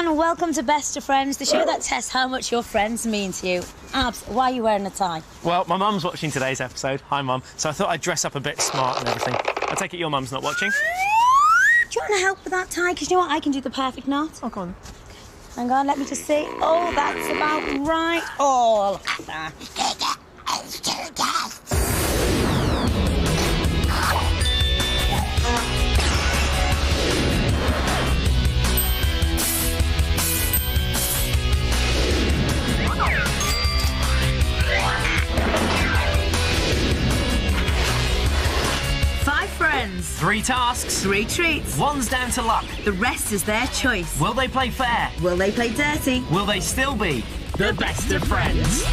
everyone, welcome to Best of Friends, the show that tests how much your friends mean to you. Abs, why are you wearing a tie? Well, my mum's watching today's episode. Hi, Mum. So I thought I'd dress up a bit smart and everything. I take it your mum's not watching? Do you want to help with that tie? Because you know what, I can do the perfect knot. Oh, go on. Hang on, let me just see. Oh, that's about right. Oh, look at that. Friends. 3 tasks. 3 treats. 1's down to luck. The rest is their choice. Will they play fair? Will they play dirty? Will they still be the best of friends?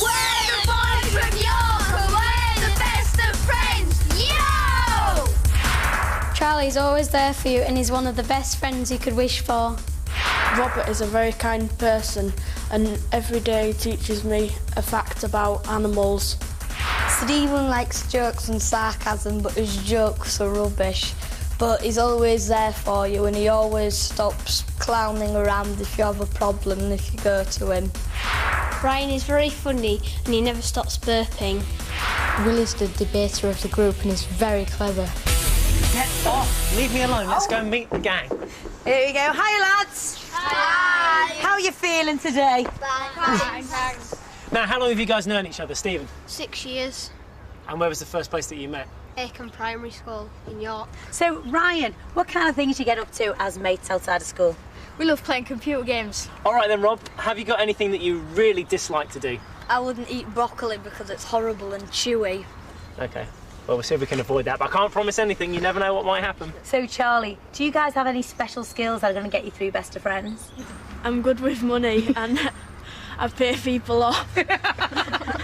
We're the boys from York, we're the best of friends, yo! Charlie's always there for you and he's one of the best friends you could wish for. Robert is a very kind person and every day teaches me a fact about animals. Stephen likes jokes and sarcasm, but his jokes are rubbish. But he's always there for you and he always stops clowning around if you have a problem and if you go to him. Ryan is very funny and he never stops burping. Will is the debater of the group and he's very clever. Get off! Leave me alone. Let's go and meet the gang. Here we go. Hi, lads. Hi! How are you feeling today? Thanks. Now, how long have you guys known each other, Stephen? 6 years. And where was the first place that you met? Aiken Primary School in York. So, Ryan, what kind of things do you get up to as mates outside of school? We love playing computer games. All right then, Rob. Have you got anything that you really dislike to do? I wouldn't eat broccoli because it's horrible and chewy. OK. Well, we'll see if we can avoid that, but I can't promise anything. You never know what might happen. So, Charlie, do you guys have any special skills that are going to get you through Best of Friends? I'm good with money and I pay people off.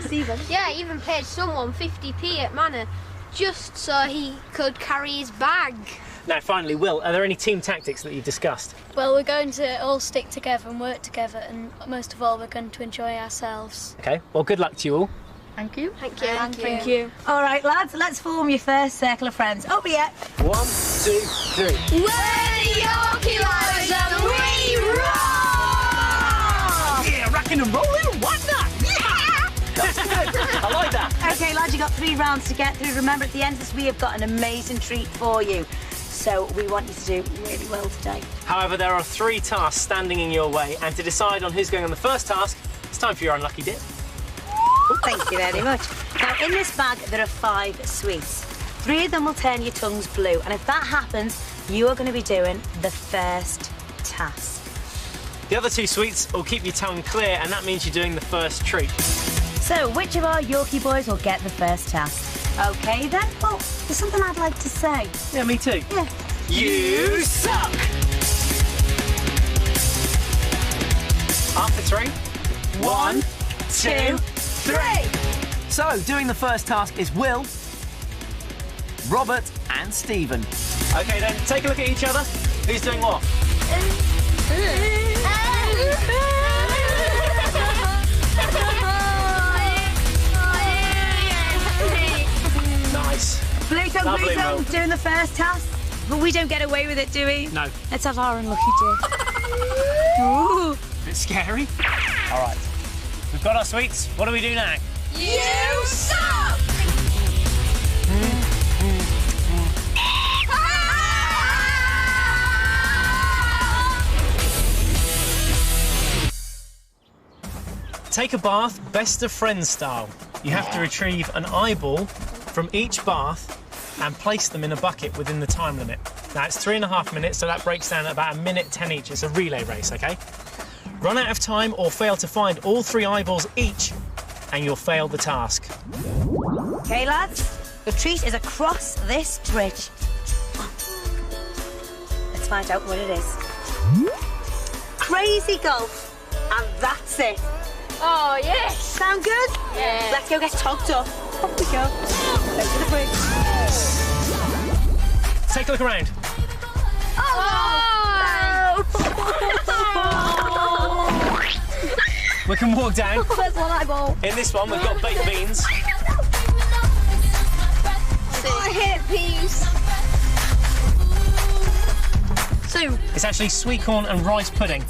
Stephen? Yeah, I even paid someone 50p at Manor just so he could carry his bag. Now, finally, Will, are there any team tactics that you've discussed? Well, we're going to all stick together and work together and most of all we're going to enjoy ourselves. OK, well, good luck to you all. Thank you. Thank you. Thank you. All right, lads, let's form your first circle of friends. Over here. 1, 2, 3. We're the Yorkie Boys and we rock! Yeah, rocking and rolling, why not? Yeah! That's good. I like that. OK, lads, you've got 3 rounds to get through. Remember, at the end of this, we have got an amazing treat for you. So we want you to do really well today. However, there are 3 tasks standing in your way, and to decide on who's going on the first task, it's time for your unlucky dip. Thank you very much. Now, in this bag, there are 5 sweets. 3 of them will turn your tongues blue, and if that happens, you are going to be doing the first task. The other 2 sweets will keep your tongue clear, and that means you're doing the first treat. So, which of our Yorkie boys will get the first task? OK, then. Well, there's something I'd like to say. Yeah, me too. Yeah. You suck! After 3. 1, 2, 3. So, doing the first task is Will, Robert and Stephen. OK, then, take a look at each other. Who's doing what? Nice. Blue tongue, Lovely, blue tongue, Will. doing the first task. But we don't get away with it, do we? No. Let's have our unlucky dip. Ooh. Bit scary. All right. We've got our sweets. What do we do now? You suck! Take a bath, best of friends style. You have to retrieve an eyeball from each bath and place them in a bucket within the time limit. Now, it's 3.5 minutes, so that breaks down at about 1:10 each. It's a relay race, OK? Run out of time or fail to find all 3 eyeballs each, and you'll fail the task. OK, lads, your treat is across this bridge. Let's find out what it is. Crazy golf, and that's it. Oh, yes. Sound good? Yeah. Let's go get togged up. Off we go. Over the bridge. Take a look around. Oh! We can walk down. There's one eyeball. In this one, we've got baked beans. I hate peas. soup. It's actually sweet corn and rice pudding.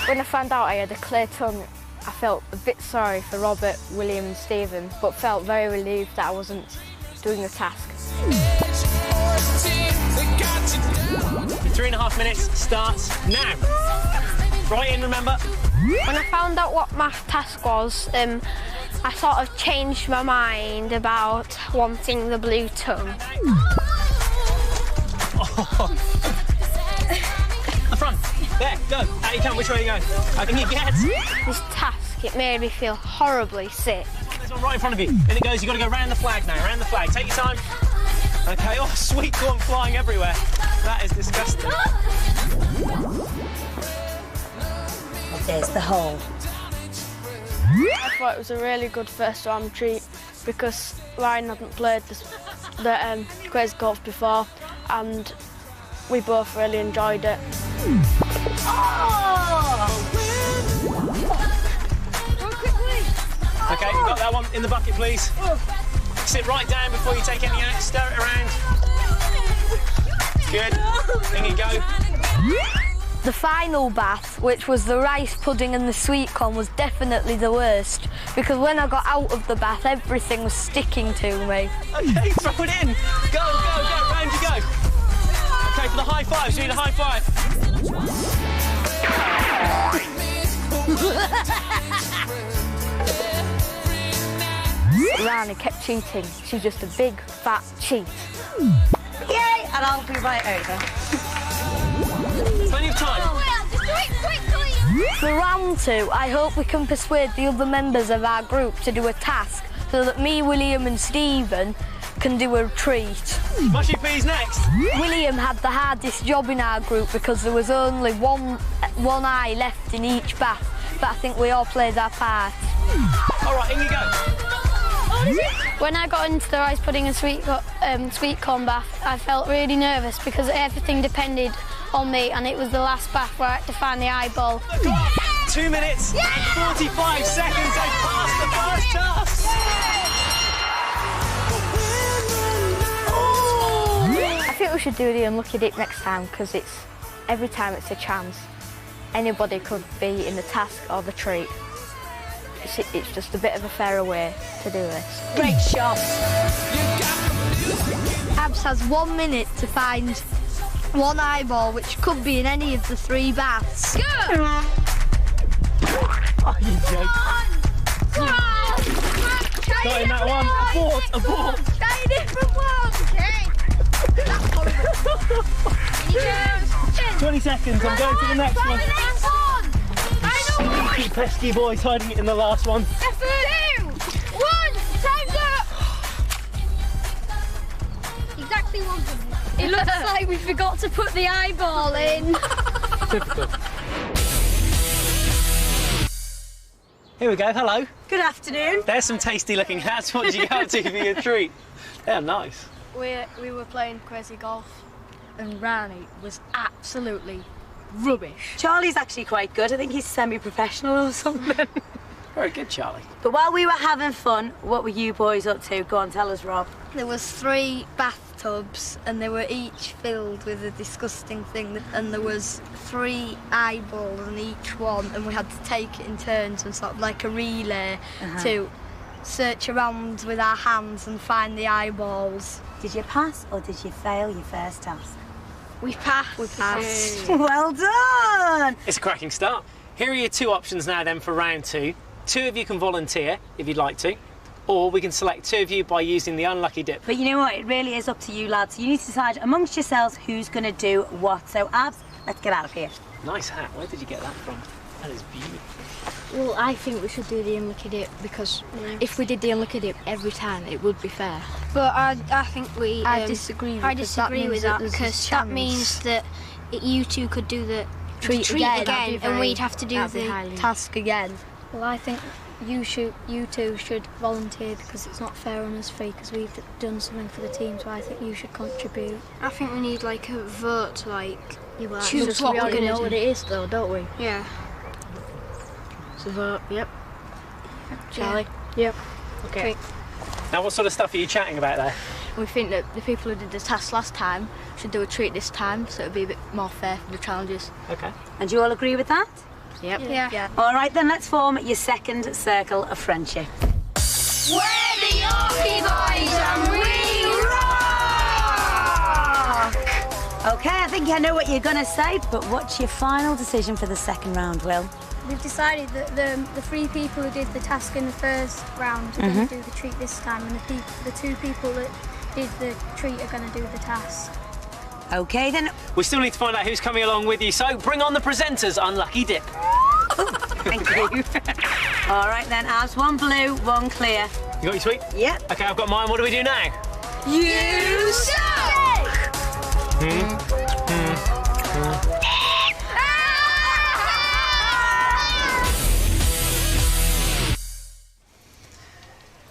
When I found out I had a clear tongue, I felt a bit sorry for Robert, William and Stephen, but felt very relieved that I wasn't doing the task. 3.5 minutes starts now. Right in, remember. When I found out what my task was, I sort of changed my mind about wanting the blue tongue. The front. There, go. Out you come. Which way are you going? How can you get? This task, it made me feel horribly sick. There's one right in front of you. In it goes. You've got to go round the flag now. Round the flag. Take your time. Okay. Oh, sweet corn flying everywhere. That is disgusting. There's the hole. I thought it was a really good first round treat because Ryan hadn't played the Crazy Golf before and we both really enjoyed it. Okay, you've got that one in the bucket, please. Sit right down before you take any out. Stir it around. Good. In you go. The final bath, which was the rice pudding and the sweet corn, was definitely the worst because when I got out of the bath, everything was sticking to me. Okay, throw it in. Go, go, go. Round you go. Okay, for the high fives, you need a high five. Rani kept cheating. She's just a big, fat cheat. Yay! And I'll be right over. Plenty of time. Just do it quickly. For round 2, I hope we can persuade the other members of our group to do a task so that me, William and Stephen can do a treat. Mushy peas next. William had the hardest job in our group because there was only one eye left in each bath, but I think we all played our part. All right, in you go. When I got into the rice pudding and sweet corn bath, I felt really nervous because everything depended on me and it was the last bath where I had to find the eyeball. 2 minutes and 45 seconds. They passed the first task. I think we should do the unlucky dip next time because every time it's a chance. Anybody could be in the task or the treat. It's just a bit of a fairer way to do this. Great shot. Abs has 1 minute to find one eyeball, which could be in any of the 3 baths. Oh, you joke. Got in that one. Abort. Try a different one. Okay. 20 seconds. I'm going to the next one. Sneaky, pesky boys hiding it in the last one. 2, 1, time's up! Exactly 1 minute. It looks like we forgot to put the eyeball in. Typical. Here we go, hello. Good afternoon. There's some tasty looking hats. What did you go to for your treat? They're nice. We were playing Crazy Golf and Rani was absolutely rubbish. Charlie's actually quite good. I think he's semi-professional or something. Very good, Charlie. But while we were having fun, what were you boys up to? Go on, tell us, Rob. There was 3 bathtubs and they were each filled with a disgusting thing and there was 3 eyeballs in each one and we had to take it in turns and sort of like a relay to search around with our hands and find the eyeballs. Did you pass or did you fail your first task? We passed. We passed. Well done! It's a cracking start. Here are your 2 options now then for round 2. 2 of you can volunteer if you'd like to, or we can select 2 of you by using the unlucky dip. But you know what? It really is up to you, lads. You need to decide amongst yourselves who's going to do what. So, Abs, let's get out of here. Nice hat. Where did you get that from? That is beautiful. Well, I think we should do the unlucky dip because if we did the unlucky dip every time, it would be fair. But I think we... I disagree. I disagree with that because that means that you 2 could do the treat again and we'd have to do the task again. Well, I think you 2 should volunteer because it's not fair on us 3 because we've done something for the team, so I think you should contribute. I think we need like a vote to like Choose what we we're already going know to what do. it is though, don't we? Yeah. So vote, yep. Charlie? Yep. Okay. Now, what sort of stuff are you chatting about there? We think that the people who did the task last time should do a treat this time, so it'll be a bit more fair for the challenges. OK. And do you all agree with that? Yep. Yeah. All right, then let's form your second circle of friendship. We're the Yorkie Boys and we rock! OK, I think I know what you're going to say, but what's your final decision for the second round, Will? We've decided that the 3 people who did the task in the first round are going to do the treat this time, and the 2 people that did the treat are going to do the task. OK, then. We still need to find out who's coming along with you, so bring on the presenters, Unlucky Dip. Thank you. All right, then, as one blue, one clear. You got your sweet? Yep. OK, I've got mine. What do we do now? You suck!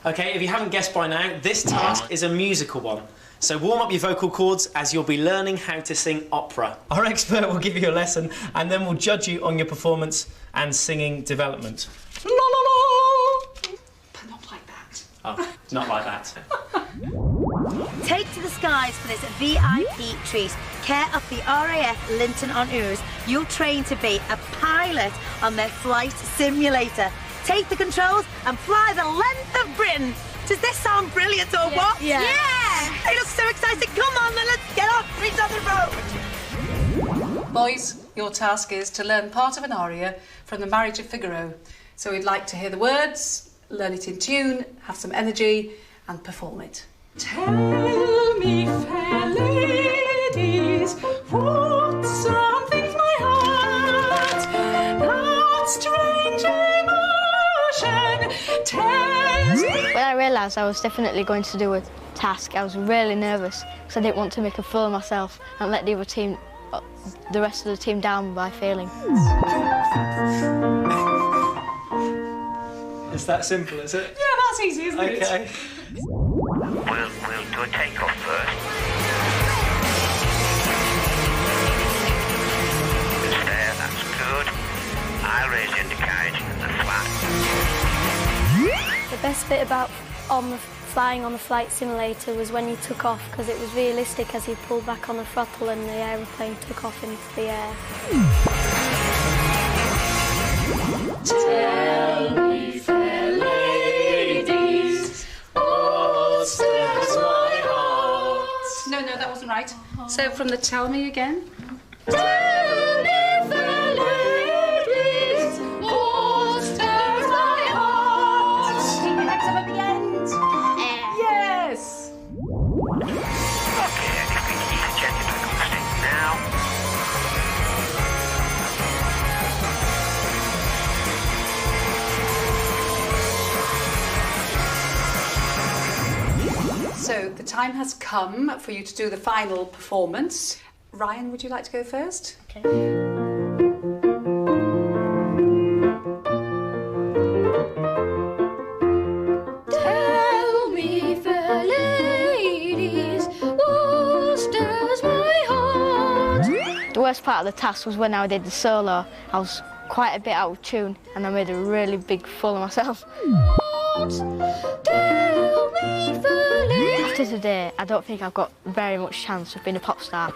OK, if you haven't guessed by now, this task is a musical one. So warm up your vocal cords as you'll be learning how to sing opera. Our expert will give you a lesson and then we'll judge you on your performance and singing development. La la la! But not like that. Oh, not like that. Take to the skies for this VIP treat. Care of the RAF Linton on Ouse, you'll train to be a pilot on their flight simulator. Take the controls and fly the length of Britain. Does this sound brilliant or what? Yeah. They look so excited. Come on, then let's get off each other road. Boys, your task is to learn part of an aria from The Marriage of Figaro. So we'd like to hear the words, learn it in tune, have some energy, and perform it. Tell me, fair ladies, what's something for my heart? That strange emotion tells me. When I realised I was definitely going to do a task, I was really nervous because I didn't want to make a fool of myself and let the rest of the team down by failing. It's that simple, is it? Yeah, that's easy, isn't it? OK. We'll do a takeoff first. There, that's good. I'll raise the undercarriage and the flap. The best bit about flying on the flight simulator was when you took off, because it was realistic as you pulled back on the throttle and the aeroplane took off into the air. Tell me, fair ladies, what stirs my heart? No, that wasn't right. So from the tell me again. Tell me, fair ladies, what stirs my heart? Keep your heads up at the end. Yes! Okay, if we keep the jetty back on the stick now. So the time has come for you to do the final performance. Ryan, would you like to go first? Okay. Tell me, fair ladies, what stirs my heart? The worst part of the task was when I did the solo. I was quite a bit out of tune and I made a really big fool of myself. Tell me, fair ladies. After today, I don't think I've got very much chance of being a pop star.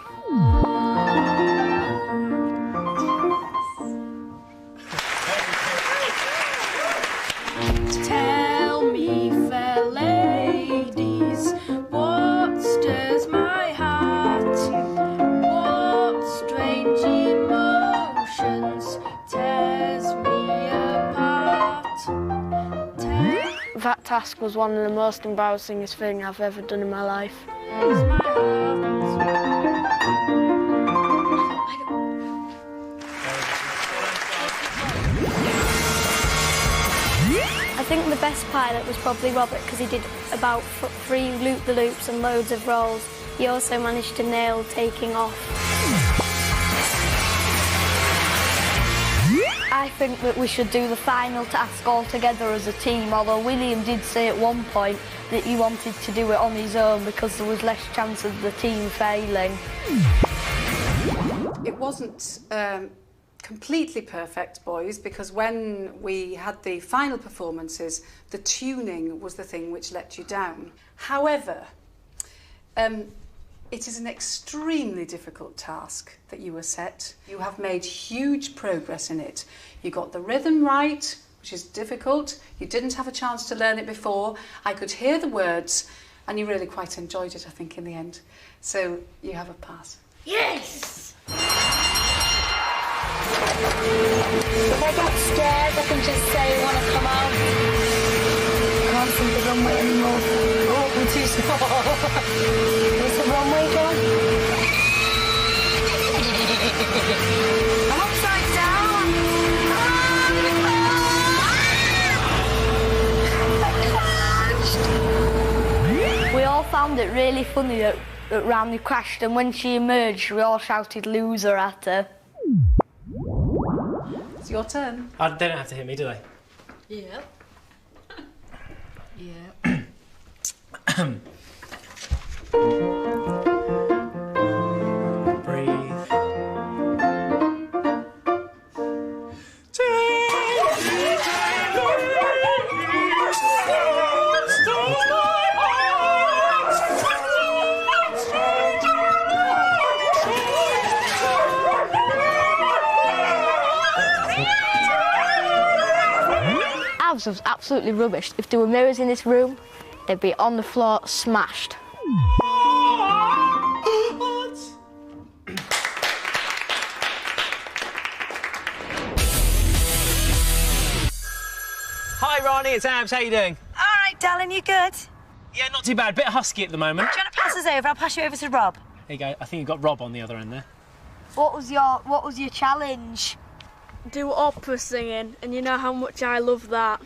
Tell me, fair ladies, what stirs my heart? What strange emotions tears me apart? That task was one of the most embarrassing things I've ever done in my life. Tears my heart. I think the best pilot was probably Robert, because he did about 3 loop-the-loops and loads of rolls. He also managed to nail taking off. I think that we should do the final task all together as a team, although William did say at one point that he wanted to do it on his own because there was less chance of the team failing. It wasn't completely perfect, boys, because when we had the final performances, the tuning was the thing which let you down. However, it is an extremely difficult task that you were set. You have made huge progress in it. You got the rhythm right, which is difficult. You didn't have a chance to learn it before. I could hear the words, and you really quite enjoyed it, I think, in the end. So you have a pass. Yes! If I get scared, I can just say I want to come out. I can't see the runway anymore. Oh, I'm too small. Is the runway gone? I'm upside down. We all found it really funny that Rani crashed, and when she emerged, we all shouted loser at her. It's your turn. They don't have to hit me, do they? Yeah. Breathe. Abs was absolutely rubbish. If there were mirrors in this room, they'd be on the floor, smashed. Hi, Ronnie, it's Abs. How you doing? All right, darling, you good? Yeah, not too bad. Bit husky at the moment. Do you want to pass us over? I'll pass you over to Rob. There you go. I think you've got Rob on the other end there. What was your challenge? Do opera singing, and you know how much I love that.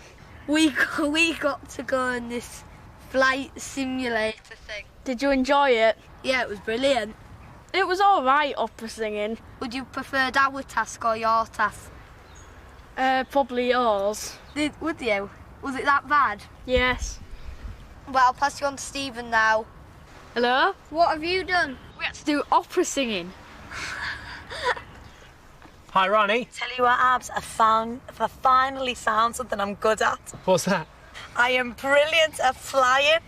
We got to go on this flight simulator thing. Did you enjoy it? Yeah, it was brilliant. It was all right, opera singing. Would you prefer our task or your task? Probably yours. Would you? Was it that bad? Yes. Well, I'll pass you on to Stephen now. Hello? What have you done? We had to do opera singing. Hi, Ronnie. Tell you what, Abs, I finally found something I'm good at. What's that? I am brilliant at flying.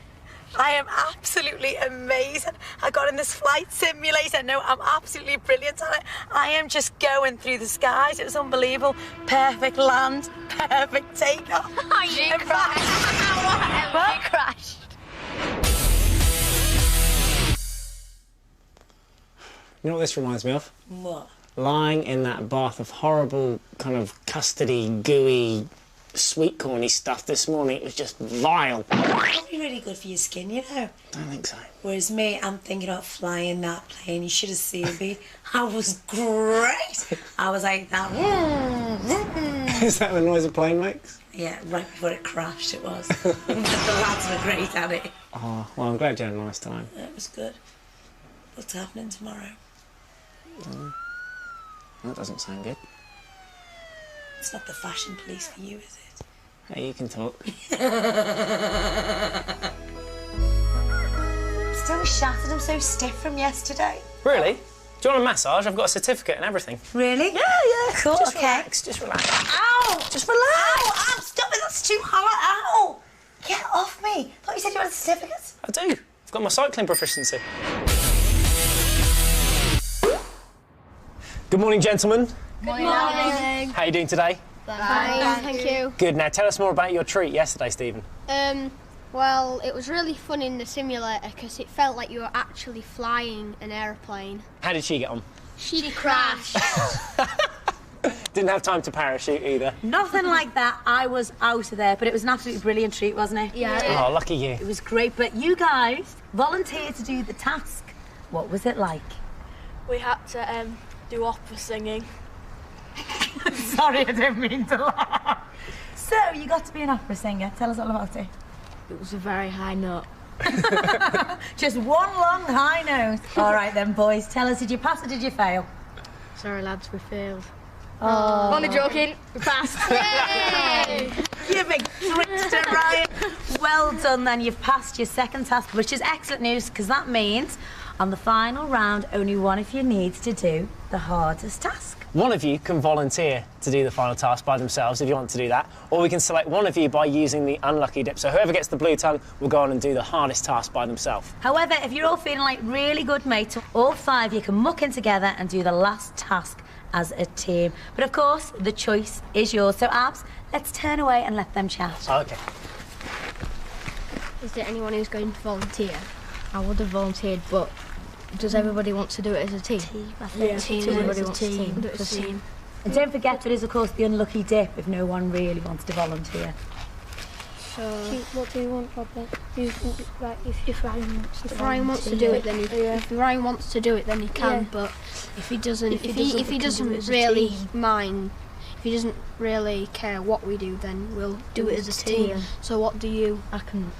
I am absolutely amazing. I got in this flight simulator. No, I'm absolutely brilliant at it. I am just going through the skies. It was unbelievable. Perfect land, perfect takeoff. You crashed. What? You crashed. You know what this reminds me of? What? Lying in that bath of horrible, kind of custardy, gooey, sweet corny stuff this morning. It was just vile. Probably really good for your skin, you know. Don't think so. Whereas me, I'm thinking about flying that plane. You should have seen me. I was great. I was like that. Is that the noise a plane makes? Yeah, right before it crashed, it was. The lads were great at it. Oh, well, I'm glad you had a nice time. It was good. What's happening tomorrow? That doesn't sound good. It's not the fashion police for you, is it? Hey, you can talk. Still shattered. I'm so stiff from yesterday. Really? Do you want a massage? I've got a certificate and everything. Really? Yeah. Cool. Just okay. relax, just relax. Ow! Just relax. Ow! Stop it. That's too hot. Ow! Get off me. I thought you said you had a certificate. I do. I've got my cycling proficiency. Good morning, gentlemen. Good morning. How are you doing today? Fine, thank you. Good. Now tell us more about your treat yesterday, Stephen. Well, it was really fun in the simulator because it felt like you were actually flying an aeroplane. How did she get on? She crashed. Didn't have time to parachute either. Nothing like that. I was out of there, but it was an absolutely brilliant treat, wasn't it? Yeah. Oh, lucky you. It was great, but you guys volunteered to do the task. What was it like? We had to do opera singing. Sorry, I didn't mean to laugh. So, you got to be an opera singer. Tell us all about it. It was a very high note. Just one long high note. All right then, boys. Tell us, did you pass or did you fail? Sorry, lads, we failed. Oh. Only joking. We passed. Yay! You big trickster, Ryan. Well done, then. You've passed your second task, which is excellent news, because that means on the final round, only one of you needs to do the hardest task. One of you can volunteer to do the final task by themselves if you want to do that, or we can select one of you by using the unlucky dip. So whoever gets the blue tongue will go on and do the hardest task by themselves. However, if you're all feeling like really good mates, all 5 of you can muck in together and do the last task as a team. But of course, the choice is yours. So, Abs, let's turn away and let them chat. OK. Is there anyone who's going to volunteer? I would have volunteered, but does everybody want to do it as a team? I think Everybody wants to do it as a team. And don't forget there is, of course, the unlucky dip if no one really wants to volunteer. So, what do you want, Robert? If Ryan wants to do it, then if Ryan wants to do it, then he can. Yeah. But if he doesn't, if he doesn't really mind, if he doesn't really care what we do, then we'll do it as a team. So what do you? I can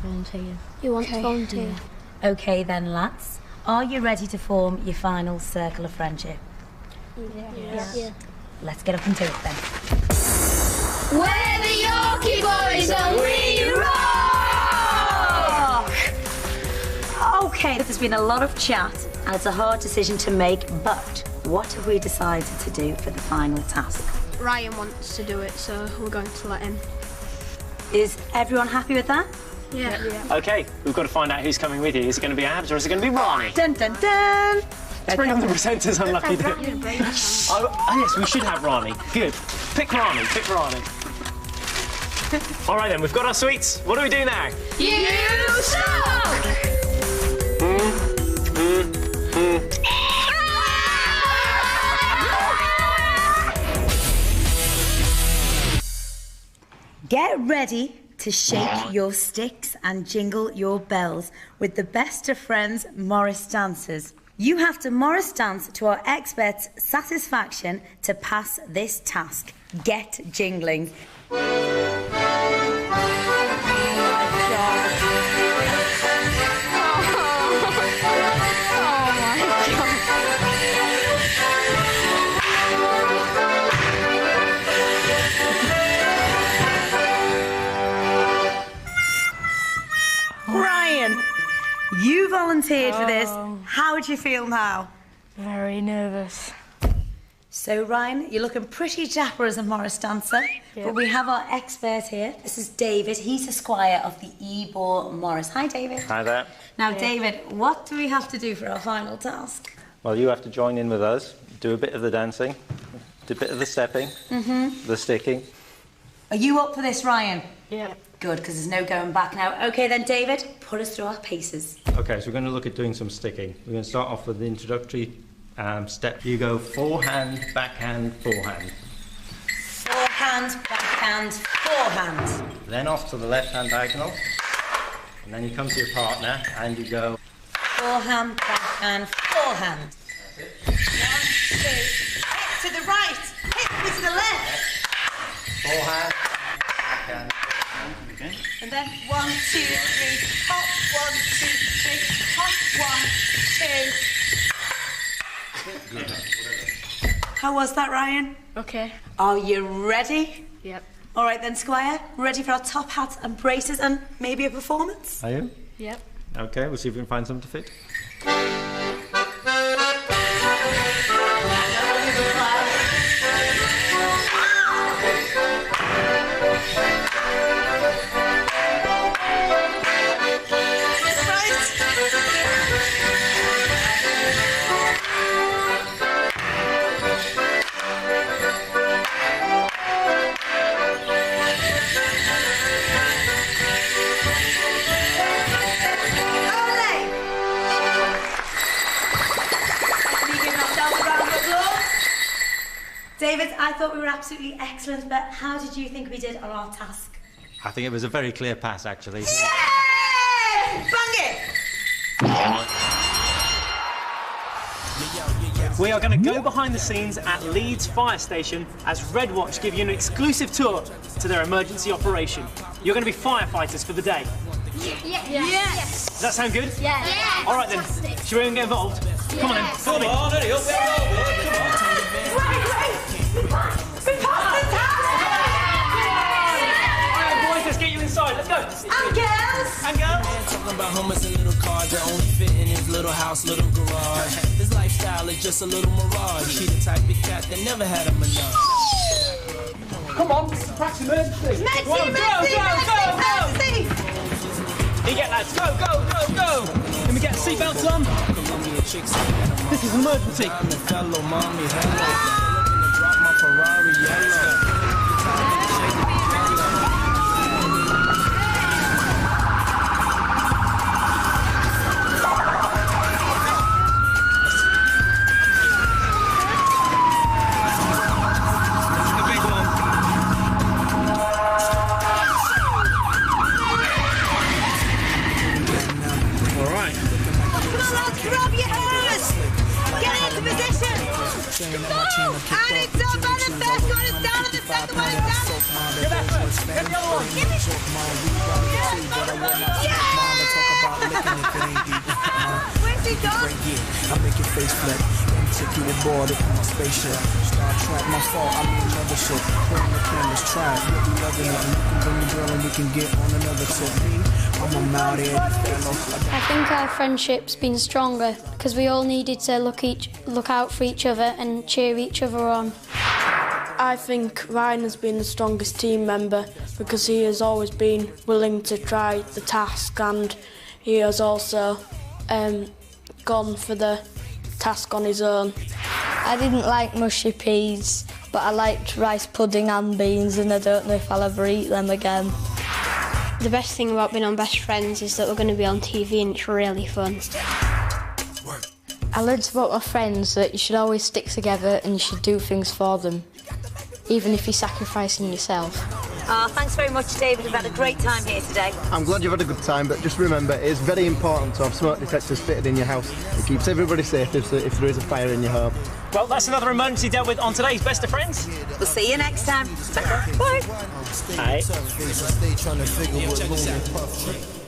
volunteer. You want to volunteer? OK then, lads. Are you ready to form your final circle of friendship? Yeah. Let's get up and do it then. We're the Yorkie Boys and we rock! OK, there's been a lot of chat and it's a hard decision to make, but what have we decided to do for the final task? Ryan wants to do it, so we're going to let him. Is everyone happy with that? Yeah. OK, we've got to find out who's coming with you. Is it going to be Abs or is it going to be Ronnie? Dun, dun, dun! Let's bring on the presenters unlucky dip. Oh, yes, we should have Rani. Good. Pick Rani. All right, then, we've got our sweets. What do we do now? You suck! Get ready to shake your sticks and jingle your bells with the best of friends Morris dancers. You have to Morris dance to our experts' satisfaction to pass this task. Get jingling. Ryan, you volunteered for this. How would you feel now? Very nervous. So, Ryan, you're looking pretty dapper as a Morris dancer, but we have our expert here. This is David. He's the squire of the Ebor Morris. Hi, David. Hi there. Now, David, what do we have to do for our final task? Well, you have to join in with us, do a bit of the dancing, do a bit of the stepping, the sticking. Are you up for this, Ryan? Yeah. Good, because there's no going back now. OK, then, David, put us through our paces. OK, so we're going to look at doing some sticking. We're going to start off with the introductory step. You go forehand, backhand, forehand. Forehand, backhand, forehand. Then off to the left-hand diagonal. And then you come to your partner and you go... Forehand, backhand, forehand. That's it. 1, 2, hip to the right, hip to the left. Forehand, backhand, forehand. Okay. And then 1, 2, 3, hop, 1, 2, 3, hop, 1, 2. How was that, Ryan? Okay. Are you ready? Yep. All right then, Squire. Ready for our top hats and braces and maybe a performance? Are you? Yep. OK, we'll see if we can find something to fit. David, I thought we were absolutely excellent, but how did you think we did on our task? I think it was a very clear pass, actually. Yay! Bang it! We are going to go behind the scenes at Leeds Fire Station as Red Watch give you an exclusive tour to their emergency operation. You're going to be firefighters for the day. Yes. Does that sound good? Yeah. All right then, should we get involved? Come on then, follow me. We passed the task! Talking about hummus and little cars that only fit in his little house, little garage. His lifestyle is just a little mirage. He the type of cat that never had a menage. Come on, practice emergency. Mercy, Go on, mercy, mercy. You get lads, go, go, go, go. Can we get seatbelts on? This is an emergency. Grab your hose! Get into position! And it's up on the first one, it's down on the second one, it's down. Give effort! Get the other one! Give it! Where's he gone? I make your face flat. Take you aboard it in my spaceship. Star Trek, my fault, I mean another shit. Put on the cameras, try it. You'll be loving it. And you can bring your girl and we can get on another tip. I'm out here. I think our friendship's been stronger because we all needed to look out for each other and cheer each other on. I think Ryan has been the strongest team member because he has always been willing to try the task, and he has also gone for the task on his own. I didn't like mushy peas, but I liked rice pudding and beans, and I don't know if I'll ever eat them again. The best thing about being on Best Friends is that we're going to be on TV and it's really fun. I learned about my friends that you should always stick together and you should do things for them, even if you're sacrificing yourself. Thanks very much, David. We've had a great time here today. I'm glad you've had a good time, but just remember, it is very important to have smoke detectors fitted in your house. It keeps everybody safe if there is a fire in your home. Well, that's another emergency dealt with on today's Best of Friends. We'll see you next time. Bye. Bye. Stay trying to figure what